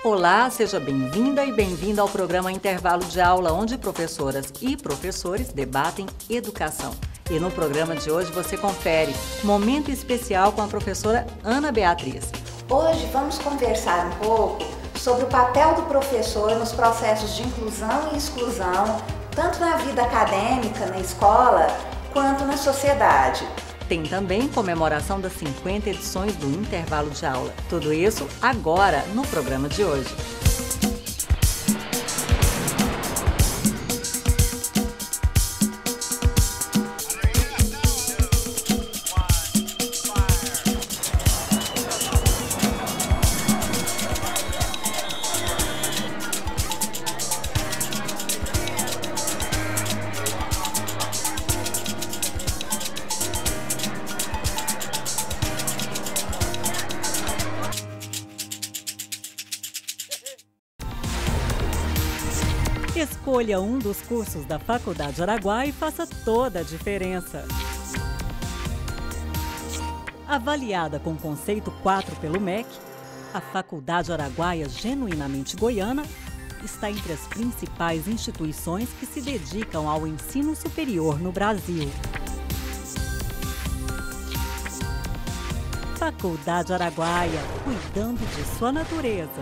Olá, seja bem-vinda e bem-vindo ao programa Intervalo de Aula, onde professoras e professores debatem educação. E no programa de hoje você confere Momento Especial com a professora Ana Beatriz. Hoje vamos conversar um pouco sobre o papel do professor nos processos de inclusão e exclusão, tanto na vida acadêmica, na escola, quanto na sociedade. Tem também comemoração das 50 edições do Intervalo de Aula. Tudo isso agora no programa de hoje. Escolha um dos cursos da Faculdade Araguaia e faça toda a diferença. Avaliada com conceito 4 pelo MEC, a Faculdade Araguaia Genuinamente Goiana está entre as principais instituições que se dedicam ao ensino superior no Brasil. Faculdade Araguaia, cuidando de sua natureza.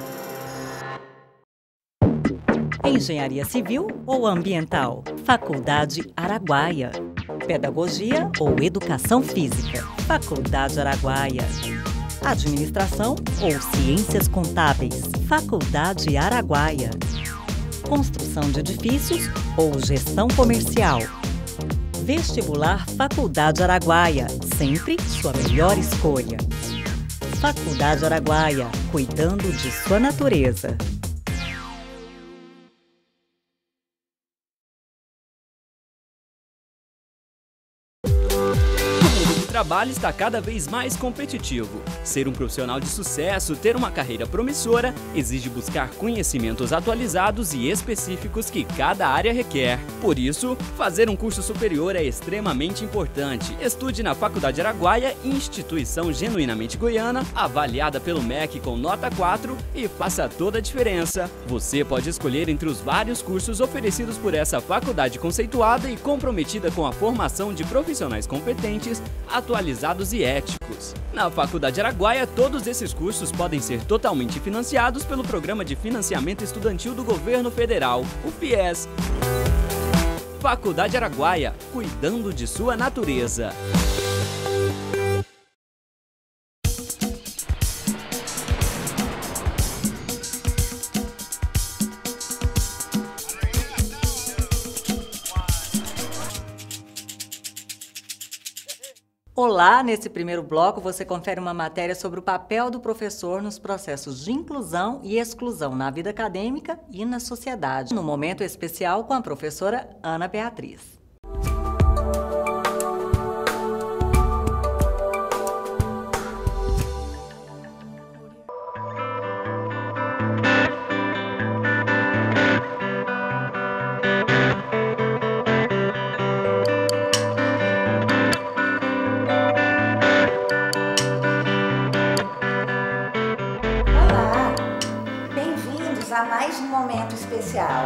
Engenharia Civil ou Ambiental? Faculdade Araguaia. Pedagogia ou Educação Física? Faculdade Araguaia. Administração ou Ciências Contábeis? Faculdade Araguaia. Construção de edifícios ou Gestão Comercial? Vestibular Faculdade Araguaia. Sempre sua melhor escolha. Faculdade Araguaia, cuidando de sua natureza. O trabalho está cada vez mais competitivo. Ser um profissional de sucesso, ter uma carreira promissora, exige buscar conhecimentos atualizados e específicos que cada área requer. Por isso, fazer um curso superior é extremamente importante. Estude na Faculdade Araguaia, instituição genuinamente goiana, avaliada pelo MEC com nota 4 e faça toda a diferença. Você pode escolher entre os vários cursos oferecidos por essa faculdade conceituada e comprometida com a formação de profissionais competentes, atualizados e éticos. Na Faculdade Araguaia, todos esses cursos podem ser totalmente financiados pelo Programa de Financiamento Estudantil do Governo Federal, o FIES. Faculdade Araguaia, cuidando de sua natureza. Olá, nesse primeiro bloco você confere uma matéria sobre o papel do professor nos processos de inclusão e exclusão na vida acadêmica e na sociedade, no momento especial com a professora Ana Beatriz. A mais um momento especial.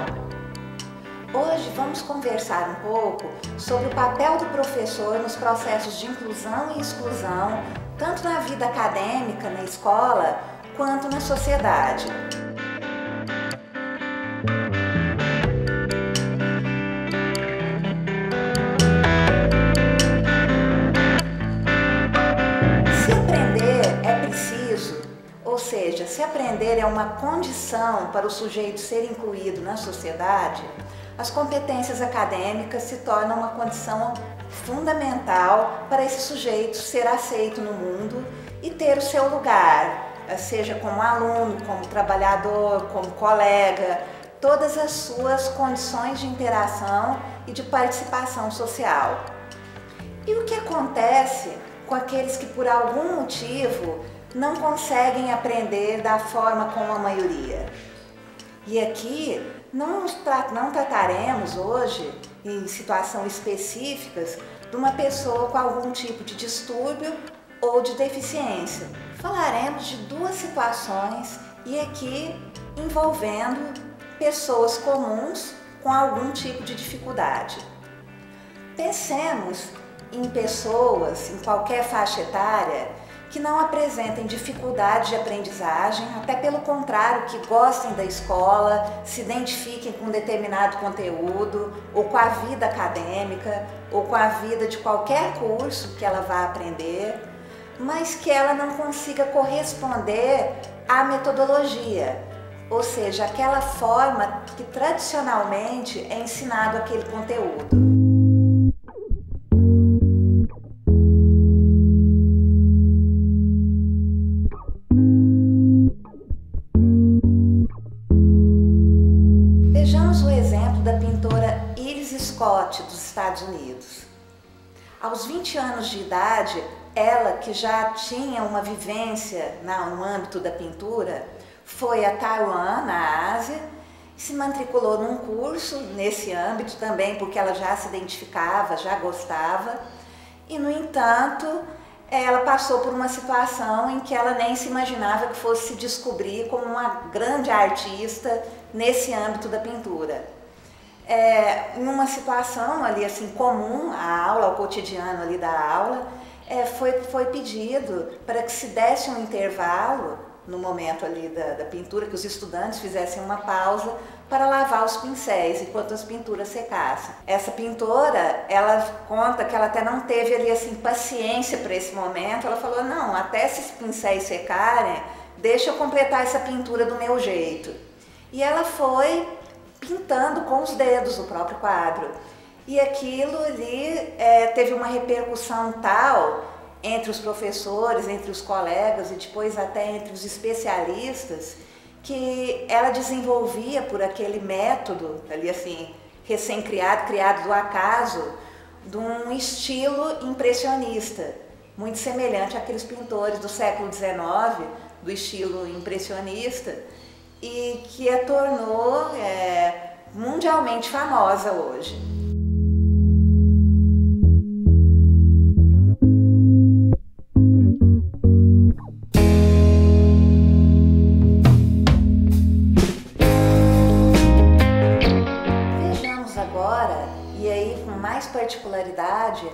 Hoje vamos conversar um pouco sobre o papel do professor nos processos de inclusão e exclusão, tanto na vida acadêmica, na escola, quanto na sociedade. Ou seja, se aprender é uma condição para o sujeito ser incluído na sociedade, as competências acadêmicas se tornam uma condição fundamental para esse sujeito ser aceito no mundo e ter o seu lugar, seja como aluno, como trabalhador, como colega, todas as suas condições de interação e de participação social. E o que acontece com aqueles que por algum motivo não conseguem aprender da forma como a maioria? E aqui não trataremos hoje, em situações específicas, de uma pessoa com algum tipo de distúrbio ou de deficiência. Falaremos de duas situações e aqui envolvendo pessoas comuns com algum tipo de dificuldade. Pensemos em pessoas, em qualquer faixa etária, que não apresentem dificuldade de aprendizagem, até pelo contrário, que gostem da escola, se identifiquem com determinado conteúdo, ou com a vida acadêmica, ou com a vida de qualquer curso que ela vá aprender, mas que ela não consiga corresponder à metodologia, ou seja, aquela forma que tradicionalmente é ensinado aquele conteúdo. Vejamos o exemplo da pintora Iris Scott, dos Estados Unidos. Aos 20 anos de idade, ela, que já tinha uma vivência no âmbito da pintura, foi a Taiwan, na Ásia, e se matriculou num curso nesse âmbito também, porque ela já se identificava, já gostava, e, no entanto, ela passou por uma situação em que ela nem se imaginava que fosse se descobrir como uma grande artista nesse âmbito da pintura. Em uma situação ali assim comum, a aula, o cotidiano ali da aula, foi pedido para que se desse um intervalo no momento ali da pintura, que os estudantes fizessem uma pausa para lavar os pincéis enquanto as pinturas secassem. Essa pintora, ela conta que ela até não teve ali assim paciência para esse momento. Ela falou: não, até esses pincéis secarem, deixa eu completar essa pintura do meu jeito. E ela foi pintando com os dedos o próprio quadro. E aquilo ali teve uma repercussão tal entre os professores, entre os colegas e depois até entre os especialistas, que ela desenvolvia por aquele método ali assim, recém-criado, criado do acaso, de um estilo impressionista, muito semelhante àqueles pintores do século XIX, do estilo impressionista, e que a tornou mundialmente famosa hoje. Vejamos agora, e aí com mais particularidade,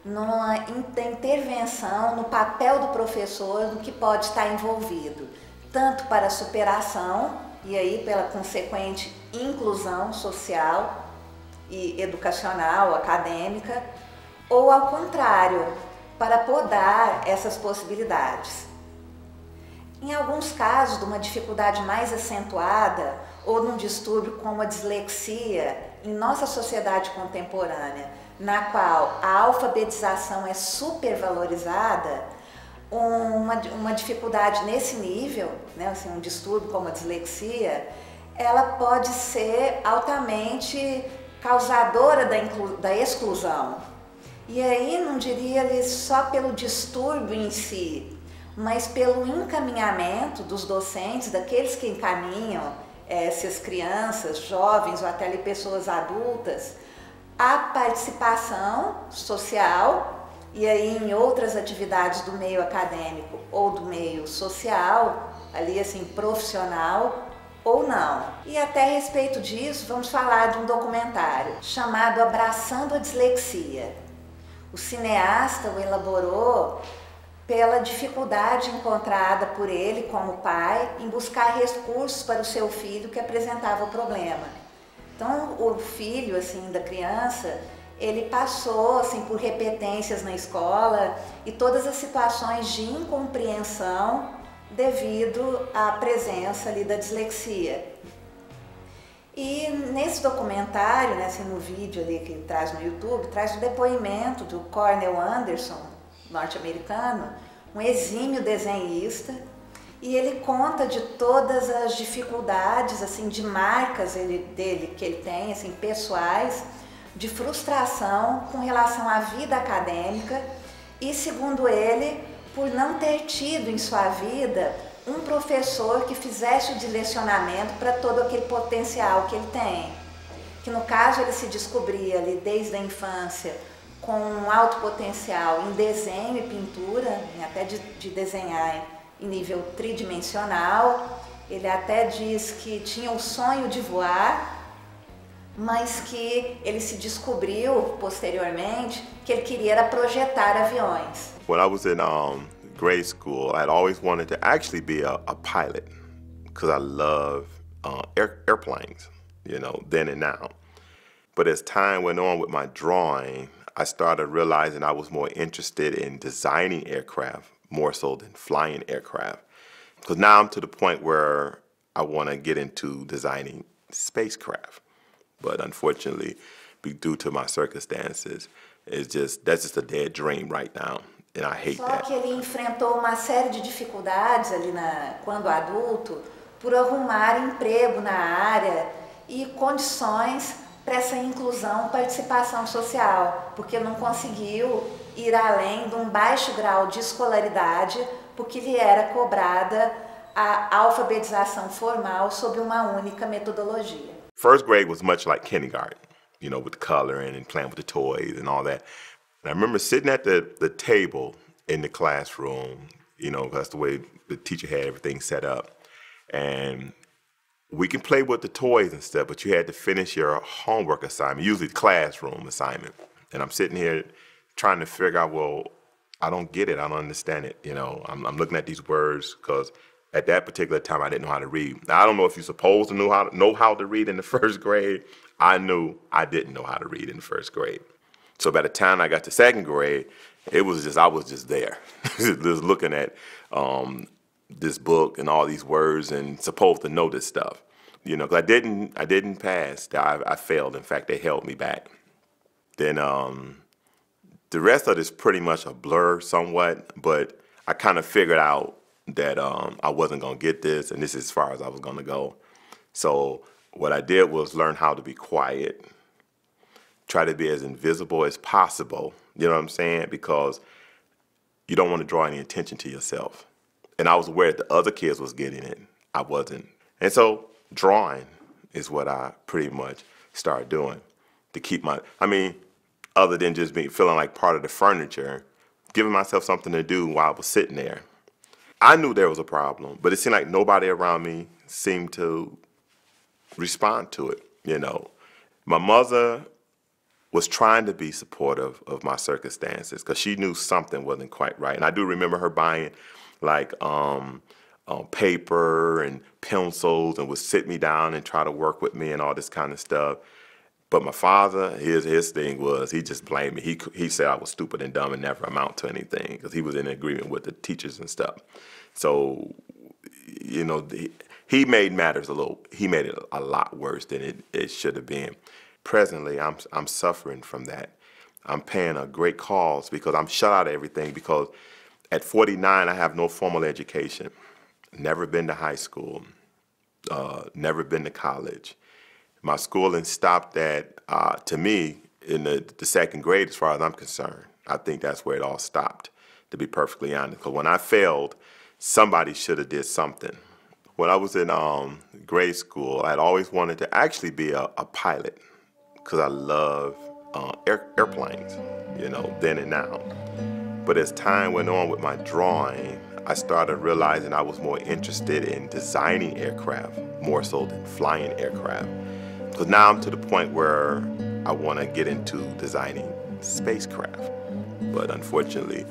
numa intervenção no papel do professor, no que pode estar envolvido, tanto para a superação e aí pela consequente inclusão social e educacional, acadêmica, ou ao contrário, para podar essas possibilidades. Em alguns casos, de uma dificuldade mais acentuada ou num distúrbio como a dislexia, em nossa sociedade contemporânea, na qual a alfabetização é supervalorizada, uma dificuldade nesse nível, né, assim, um distúrbio como a dislexia, ela pode ser altamente causadora da exclusão. E aí não diria só pelo distúrbio em si, mas pelo encaminhamento dos docentes, daqueles que encaminham essas crianças, jovens ou até ali, pessoas adultas, à participação social, e aí em outras atividades do meio acadêmico ou do meio social, ali assim, profissional ou não. E até a respeito disso, vamos falar de um documentário chamado Abraçando a Dislexia. O cineasta o elaborou pela dificuldade encontrada por ele como pai em buscar recursos para o seu filho que apresentava o problema. Então o filho assim, da criança, ele passou assim, por repetências na escola e todas as situações de incompreensão devido à presença ali da dislexia. E nesse documentário, né, assim, no vídeo ali que ele traz no YouTube, traz o depoimento do Cornel Anderson, norte-americano, um exímio desenhista, e ele conta de todas as dificuldades assim, de marcas dele que ele tem, assim, pessoais, de frustração com relação à vida acadêmica e, segundo ele, por não ter tido em sua vida um professor que fizesse o direcionamento para todo aquele potencial que ele tem. Que no caso ele se descobria ali desde a infância com um alto potencial em desenho e pintura, até de desenhar em nível tridimensional, Ele até diz que tinha o sonho de voar, mas que ele se descobriu posteriormente que ele queria era projetar aviões. When I was in grade school, I'd always wanted to actually be a pilot because I love airplanes, you know, then and now. But as time went on with my drawing, I started realizing I was more interested in designing aircraft more so than flying aircraft. Because now I'm to the point where I want to get into designing spacecraft. But unfortunately, due to my circumstances, that's just a dead dream right now, and I hate that. Só que ele enfrentou uma série de dificuldades ali quando adulto por arrumar emprego na área e condições para essa inclusão, participação social, porque não conseguiu ir além de um baixo grau de escolaridade, porque lhe era cobrada a alfabetização formal sob uma única metodologia. First grade was much like kindergarten, you know, with the coloring and playing with the toys and all that. And I remember sitting at the table in the classroom, you know, that's the way the teacher had everything set up. And we can play with the toys and stuff, but you had to finish your homework assignment, usually the classroom assignment. And I'm sitting here trying to figure out, well, I don't get it, I don't understand it. You know, I'm looking at these words because at that particular time, I didn't know how to read. Now, I don't know if you're supposed to know how to read in the first grade. I knew I didn't know how to read in the first grade. So by the time I got to second grade, I was just there, just looking at this book and all these words and supposed to know this stuff. You know, because I didn't pass. I failed. In fact, they held me back. Then the rest of it is pretty much a blur somewhat, but I kind of figured out that I wasn't going to get this, and this is as far as I was going to go. So what I did was learn how to be quiet, try to be as invisible as possible, you know what I'm saying? Because you don't want to draw any attention to yourself. And I was aware that the other kids was getting it. I wasn't. And so drawing is what I pretty much started doing to keep other than just feeling like part of the furniture, giving myself something to do while I was sitting there. I knew there was a problem, but it seemed like nobody around me seemed to respond to it, you know. My mother was trying to be supportive of my circumstances because she knew something wasn't quite right. And I do remember her buying like paper and pencils and would sit me down and try to work with me and all this kind of stuff. But my father, his thing was, he just blamed me. He said I was stupid and dumb and never amount to anything because he was in agreement with the teachers and stuff. So, you know, he made it a lot worse than it should have been. Presently, I'm suffering from that. I'm paying a great cost because I'm shut out of everything because at 49, I have no formal education. Never been to high school, never been to college. My schooling stopped to me, in the second grade as far as I'm concerned. I think that's where it all stopped, to be perfectly honest. Because when I failed, somebody should have did something. When I was in grade school, I'd always wanted to actually be a pilot because I love airplanes, you know, then and now. But as time went on with my drawing, I started realizing I was more interested in designing aircraft more so than flying aircraft. Because now I'm to the point where I want to get into designing spacecraft. But unfortunately,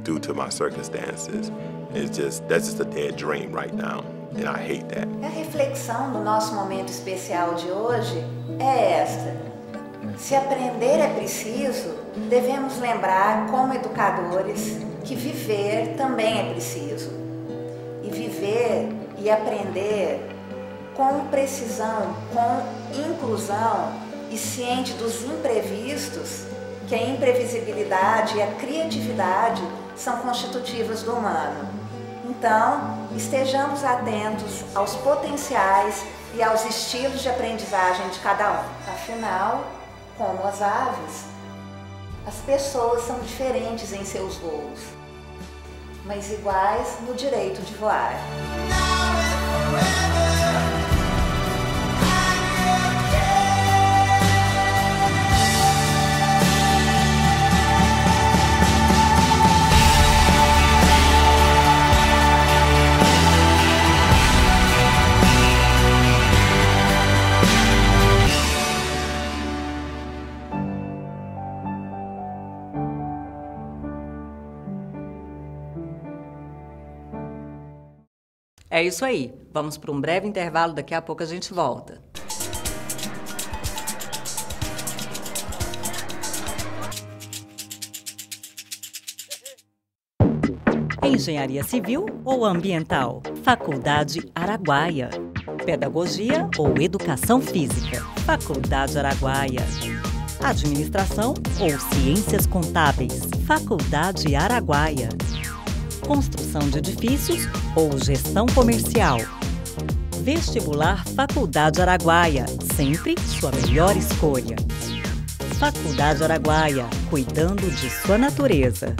due to my circumstances, that's just a dead dream right now, and I hate that. A reflexão do nosso momento especial de hoje é esta. Se aprender é preciso, devemos lembrar, como educadores, que viver também é preciso. E viver e aprender com precisão, com inclusão e ciente dos imprevistos, que a imprevisibilidade e a criatividade são constitutivas do humano. Então, estejamos atentos aos potenciais e aos estilos de aprendizagem de cada um. Afinal, como as aves, as pessoas são diferentes em seus voos, mas iguais no direito de voar. É isso aí. Vamos para um breve intervalo, daqui a pouco a gente volta. Engenharia Civil ou Ambiental? Faculdade Araguaia. Pedagogia ou Educação Física? Faculdade Araguaia. Administração ou Ciências Contábeis? Faculdade Araguaia. Construção de edifícios ou Gestão Comercial? Vestibular Faculdade Araguaia. Sempre sua melhor escolha. Faculdade Araguaia. Cuidando de sua natureza.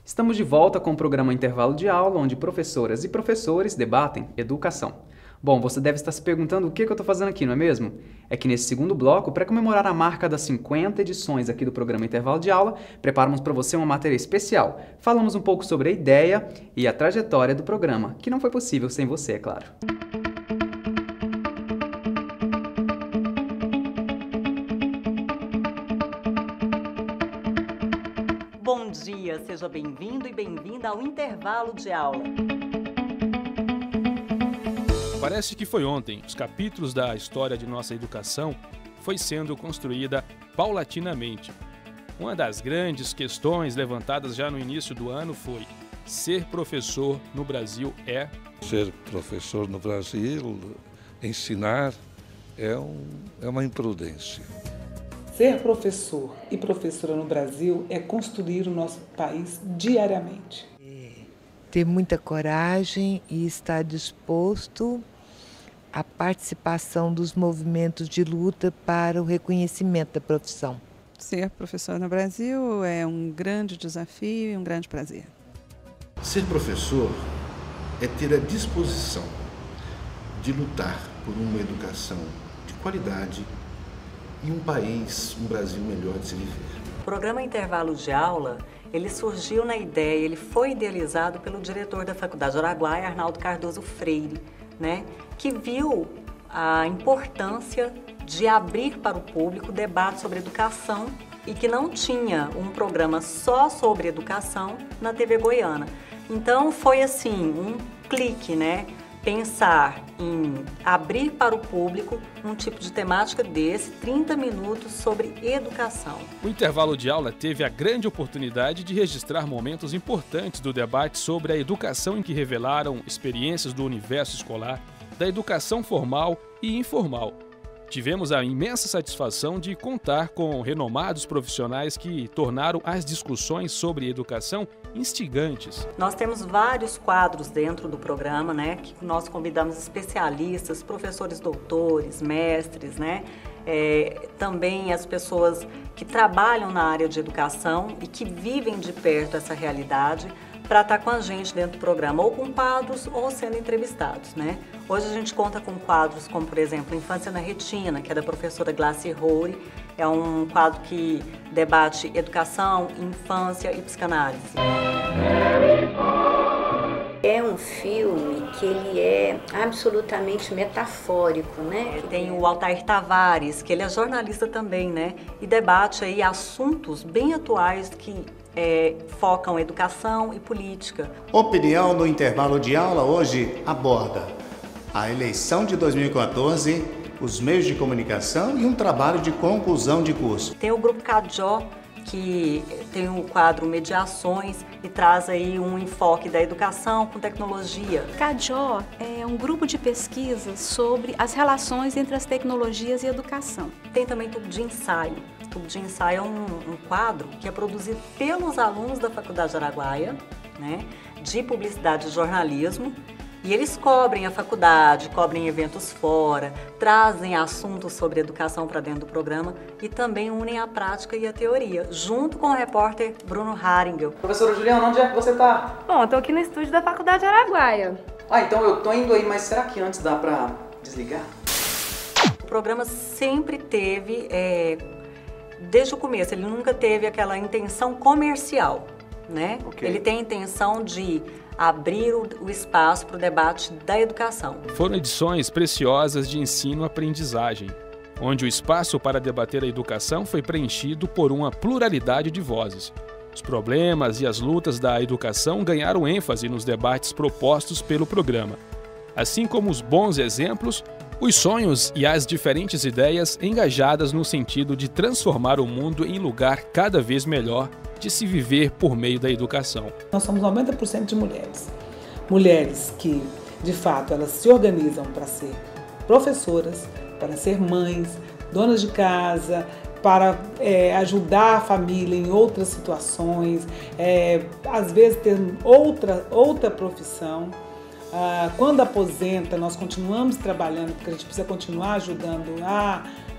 Estamos de volta com o programa Intervalo de Aula, onde professoras e professores debatem educação. Bom, você deve estar se perguntando o que eu estou fazendo aqui, não é mesmo? É que nesse segundo bloco, para comemorar a marca das 50 edições aqui do programa Intervalo de Aula, preparamos para você uma matéria especial. Falamos um pouco sobre a ideia e a trajetória do programa, que não foi possível sem você, é claro. Bom dia, seja bem-vindo e bem-vinda ao Intervalo de Aula. Parece que foi ontem. Os capítulos da história de nossa educação foi sendo construída paulatinamente. Uma das grandes questões levantadas já no início do ano foi: ser professor no Brasil é? Ser professor no Brasil, ensinar, é uma imprudência. Ser professor e professora no Brasil é construir o nosso país diariamente. Ter muita coragem e estar disposto à participação dos movimentos de luta para o reconhecimento da profissão. Ser professor no Brasil é um grande desafio e um grande prazer. Ser professor é ter a disposição de lutar por uma educação de qualidade e um país, um Brasil melhor de se viver. O programa Intervalo de Aula, ele surgiu na ideia, ele foi idealizado pelo diretor da Faculdade Araguaia, Arnaldo Cardoso Freire, né, que viu a importância de abrir para o público debate sobre educação e que não tinha um programa só sobre educação na TV Goiana. Então foi assim, um clique, né? Pensar em abrir para o público um tipo de temática desse, 30 minutos sobre educação. O Intervalo de Aula teve a grande oportunidade de registrar momentos importantes do debate sobre a educação, em que revelaram experiências do universo escolar, da educação formal e informal. Tivemos a imensa satisfação de contar com renomados profissionais que tornaram as discussões sobre educação instigantes. Nós temos vários quadros dentro do programa, né, que nós convidamos especialistas, professores doutores, mestres, né, também as pessoas que trabalham na área de educação e que vivem de perto essa realidade, para estar com a gente dentro do programa, ou com quadros ou sendo entrevistados, né? Hoje a gente conta com quadros como, por exemplo, Infância na Retina, que é da professora Glaci Roure. É um quadro que debate educação, infância e psicanálise. É um filme que ele é absolutamente metafórico, né? Tem o Altair Tavares, que ele é jornalista também, né? E debate aí assuntos bem atuais que focam educação e política. Opinião no Intervalo de Aula hoje aborda a eleição de 2014, os meios de comunicação e um trabalho de conclusão de curso. Tem o Grupo Cajó, que tem o quadro Mediações e traz aí um enfoque da educação com tecnologia. Cajó é um grupo de pesquisa sobre as relações entre as tecnologias e a educação. Tem também Tubo de Ensaio. Tubo de Ensaio é um quadro que é produzido pelos alunos da Faculdade Araguaia, né, de Publicidade e Jornalismo, e eles cobrem a faculdade, cobrem eventos fora, trazem assuntos sobre educação para dentro do programa e também unem a prática e a teoria, junto com o repórter Bruno Haringel. Professora Juliana, onde é que você está? Bom, eu tô aqui no estúdio da Faculdade Araguaia. Então eu tô indo aí, mas será que antes dá para desligar? O programa sempre teve, desde o começo, ele nunca teve aquela intenção comercial. né? Ele tem a intenção de abrir o espaço para o debate da educação. Foram edições preciosas de ensino-aprendizagem, onde o espaço para debater a educação foi preenchido por uma pluralidade de vozes. Os problemas e as lutas da educação ganharam ênfase nos debates propostos pelo programa, assim como os bons exemplos, os sonhos e as diferentes ideias engajadas no sentido de transformar o mundo em lugar cada vez melhor de se viver por meio da educação. Nós somos 90% de mulheres. Mulheres que, de fato, elas se organizam para ser professoras, para ser mães, donas de casa, para ajudar a família em outras situações, às vezes ter outra profissão. Quando aposenta, nós continuamos trabalhando, porque a gente precisa continuar ajudando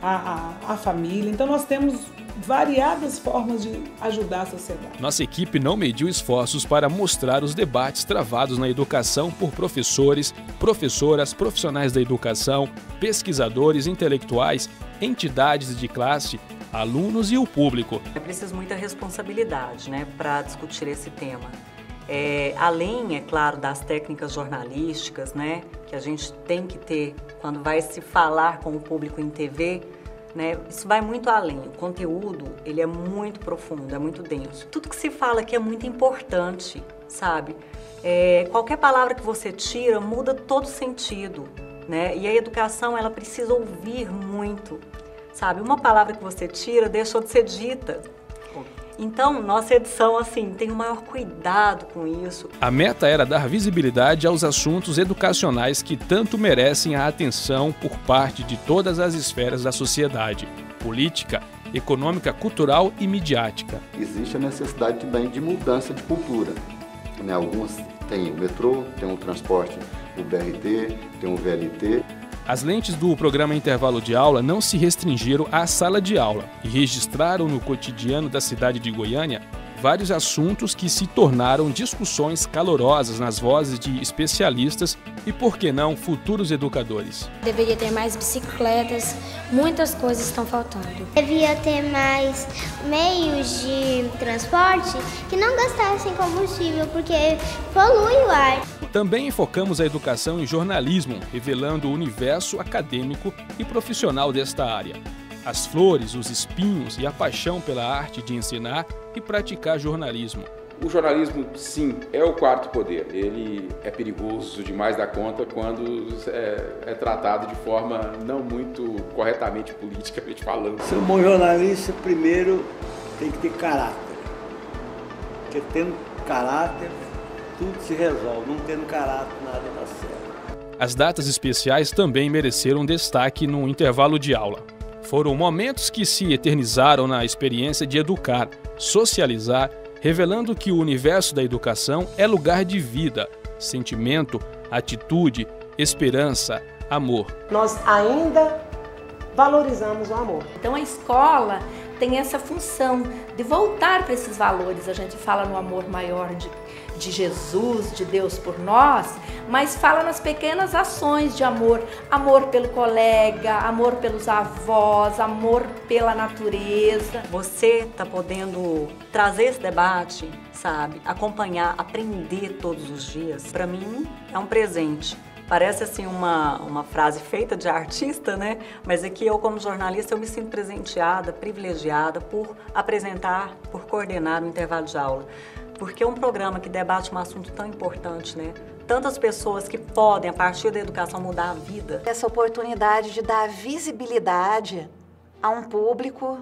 a família. Então, nós temos variadas formas de ajudar a sociedade. Nossa equipe não mediu esforços para mostrar os debates travados na educação por professores, professoras, profissionais da educação, pesquisadores, intelectuais, entidades de classe, alunos e o público. É preciso muita responsabilidade, né, para discutir esse tema. Além, é claro, das técnicas jornalísticas, né, que a gente tem que ter quando vai se falar com o público em TV, né, isso vai muito além. O conteúdo, ele é muito profundo, é muito denso. Tudo que se fala aqui é muito importante, sabe? Qualquer palavra que você tira muda todo o sentido, né? E a educação, ela precisa ouvir muito, sabe? Uma palavra que você tira deixou de ser dita. Então, nossa edição, assim, tem o maior cuidado com isso. A meta era dar visibilidade aos assuntos educacionais que tanto merecem a atenção por parte de todas as esferas da sociedade: política, econômica, cultural e midiática. Existe a necessidade também de mudança de cultura, né? Algumas têm o metrô, tem o transporte, o BRT, tem o VLT. As lentes do programa Intervalo de Aula não se restringiram à sala de aula e registraram no cotidiano da cidade de Goiânia vários assuntos que se tornaram discussões calorosas nas vozes de especialistas e, por que não, futuros educadores. Deveria ter mais bicicletas, muitas coisas estão faltando. Devia ter mais meios de transporte que não gastassem combustível, porque polui o ar. Também enfocamos a educação em jornalismo, revelando o universo acadêmico e profissional desta área. As flores, os espinhos e a paixão pela arte de ensinar e praticar jornalismo. O jornalismo, sim, é o quarto poder. Ele é perigoso demais da conta quando é tratado de forma não muito corretamente politicamente falando. Ser um bom jornalista, primeiro, tem que ter caráter. Porque tendo caráter, tudo se resolve. Não tendo caráter, nada dá certo. As datas especiais também mereceram destaque no intervalo de aula. Foram momentos que se eternizaram na experiência de educar, socializar, revelando que o universo da educação é lugar de vida, sentimento, atitude, esperança, amor. Nós ainda valorizamos o amor. Então a escola tem essa função de voltar para esses valores. A gente fala no amor maior de Jesus, de Deus por nós, mas fala nas pequenas ações de amor. Amor pelo colega, amor pelos avós, amor pela natureza. Você está podendo trazer esse debate, sabe? Acompanhar, aprender todos os dias. Para mim, é um presente. Parece assim uma frase feita de artista, né? Mas aqui eu, como jornalista, eu me sinto presenteada, privilegiada por apresentar, por coordenar o intervalo de aula. Porque é um programa que debate um assunto tão importante, né? Tantas pessoas que podem, a partir da educação, mudar a vida. Essa oportunidade de dar visibilidade a um público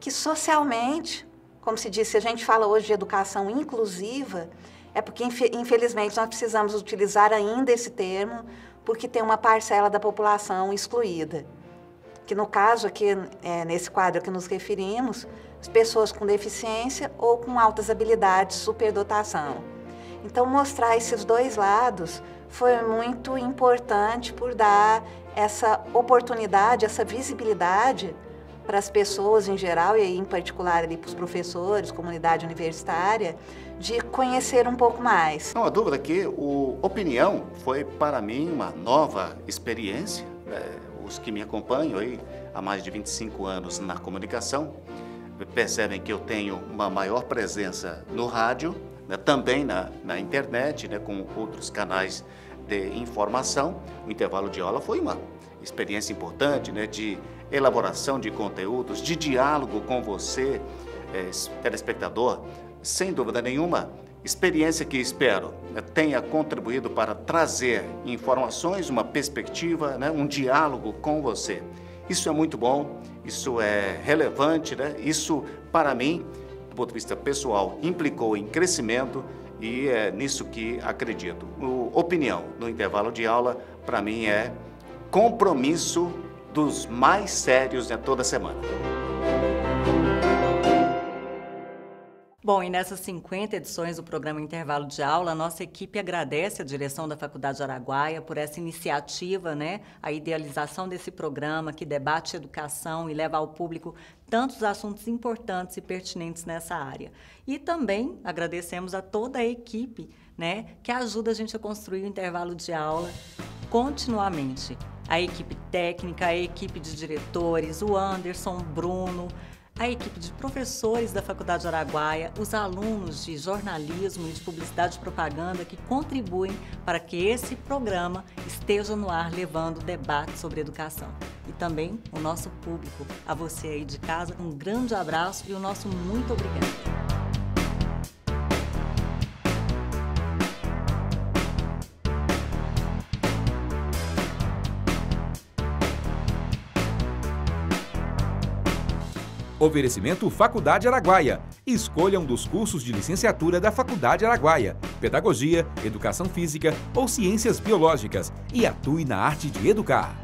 que socialmente, como se disse, a gente fala hoje de educação inclusiva, é porque, infelizmente, nós precisamos utilizar ainda esse termo, porque tem uma parcela da população excluída. Que no caso aqui, nesse quadro que nos referimos, as pessoas com deficiência ou com altas habilidades, superdotação. Então, mostrar esses dois lados foi muito importante por dar essa oportunidade, essa visibilidade para as pessoas em geral, e aí, em particular ali para os professores, comunidade universitária, de conhecer um pouco mais. Não há dúvida que o Opinião foi, para mim, uma nova experiência. Os que me acompanham aí há mais de 25 anos na comunicação, percebem que eu tenho uma maior presença no rádio, né, também na internet, né, com outros canais de informação. O intervalo de aula foi uma experiência importante, né, de elaboração de conteúdos, de diálogo com você, telespectador. Sem dúvida nenhuma, experiência que espero tenha contribuído para trazer informações, uma perspectiva, né, um diálogo com você. Isso é muito bom, isso é relevante, né? Isso, para mim, do ponto de vista pessoal, implicou em crescimento e é nisso que acredito. Opinião no intervalo de aula, para mim, é compromisso dos mais sérios, né, toda semana. Bom, e nessas 50 edições do programa Intervalo de Aula, a nossa equipe agradece a direção da Faculdade Araguaia por essa iniciativa, né? A idealização desse programa que debate educação e leva ao público tantos assuntos importantes e pertinentes nessa área. E também agradecemos a toda a equipe, né, que ajuda a gente a construir o intervalo de aula continuamente. A equipe técnica, a equipe de diretores, o Anderson, o Bruno, a equipe de professores da Faculdade Araguaia, os alunos de jornalismo e de publicidade e propaganda que contribuem para que esse programa esteja no ar levando debate sobre educação. E também o nosso público, a você aí de casa, um grande abraço e o nosso muito obrigado. Oferecimento Faculdade Araguaia. Escolha um dos cursos de licenciatura da Faculdade Araguaia, Pedagogia, Educação Física ou Ciências Biológicas e atue na arte de educar.